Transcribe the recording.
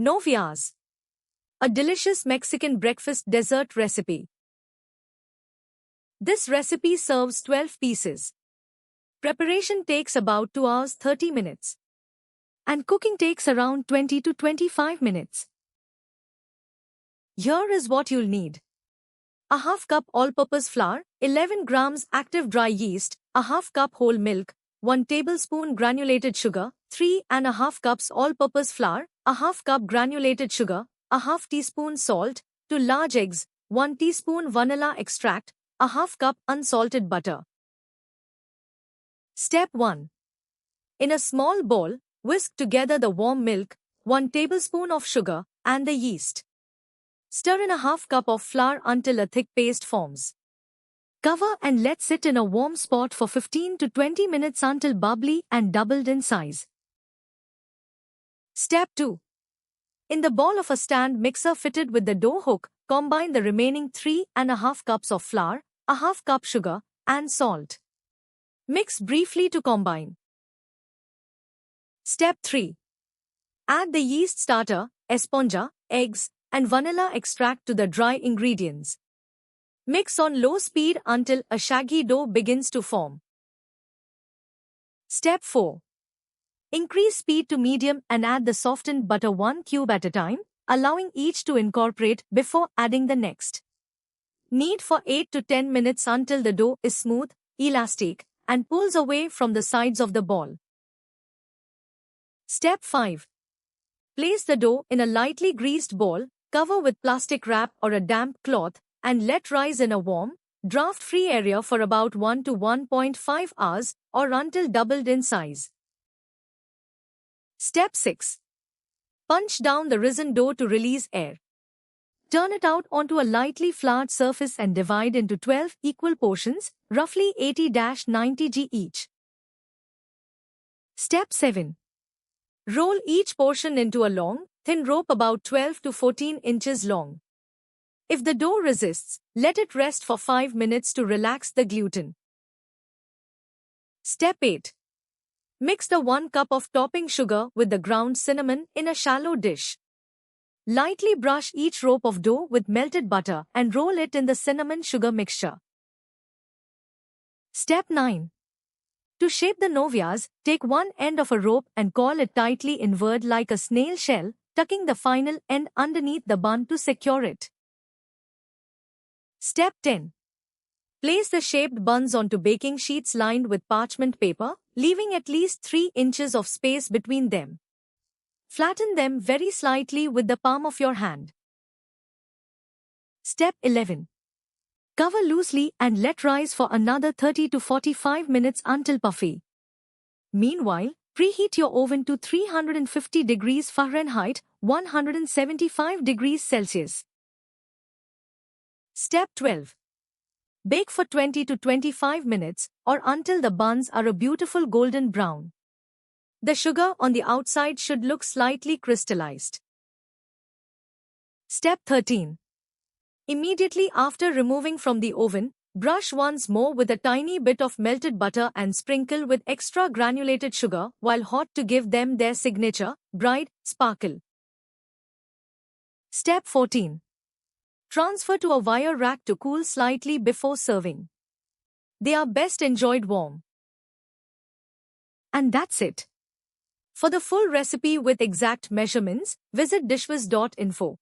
Novias, a delicious Mexican breakfast dessert recipe. This recipe serves 12 pieces. Preparation takes about 2 hours 30 minutes. And cooking takes around 20 to 25 minutes. Here is what you'll need. A half cup all-purpose flour, 11 grams active dry yeast, a half cup whole milk, 1 tablespoon granulated sugar, 3.5 cups all-purpose flour, a half cup granulated sugar, a half teaspoon salt, 2 large eggs, 1 teaspoon vanilla extract, a half cup unsalted butter. Step 1. In a small bowl, whisk together the warm milk, 1 tablespoon of sugar, and the yeast. Stir in a half cup of flour until a thick paste forms. Cover and let sit in a warm spot for 15 to 20 minutes until bubbly and doubled in size. Step 2. In the bowl of a stand mixer fitted with the dough hook, combine the remaining 3.5 cups of flour, a half cup sugar, and salt. Mix briefly to combine. Step 3. Add the yeast starter, esponja, eggs, and vanilla extract to the dry ingredients. Mix on low speed until a shaggy dough begins to form. Step 4. Increase speed to medium and add the softened butter 1 cube at a time, allowing each to incorporate before adding the next. Knead for 8 to 10 minutes until the dough is smooth, elastic, and pulls away from the sides of the ball. Step 5. Place the dough in a lightly greased bowl, cover with plastic wrap or a damp cloth, and let rise in a warm, draft-free area for about 1 to 1.5 hours or until doubled in size. Step 6. Punch down the risen dough to release air. Turn it out onto a lightly floured surface and divide into 12 equal portions, roughly 80-90 g each. Step 7. Roll each portion into a long, thin rope about 12 to 14 inches long. If the dough resists, let it rest for 5 minutes to relax the gluten. Step 8. Mix the 1 cup of topping sugar with the ground cinnamon in a shallow dish. Lightly brush each rope of dough with melted butter and roll it in the cinnamon-sugar mixture. Step 9. To shape the novias, take one end of a rope and coil it tightly inward like a snail shell, tucking the final end underneath the bun to secure it. Step 10. Place the shaped buns onto baking sheets lined with parchment paper, leaving at least 3 inches of space between them. Flatten them very slightly with the palm of your hand. Step 11. Cover loosely and let rise for another 30 to 45 minutes until puffy. Meanwhile, preheat your oven to 350 degrees Fahrenheit, 175 degrees Celsius. Step 12. Bake for 20 to 25 minutes or until the buns are a beautiful golden brown. The sugar on the outside should look slightly crystallized. Step 13. Immediately after removing from the oven, brush once more with a tiny bit of melted butter and sprinkle with extra granulated sugar while hot to give them their signature, bright sparkle. Step 14. Transfer to a wire rack to cool slightly before serving. They are best enjoyed warm. And that's it. For the full recipe with exact measurements, visit dishwiz.info.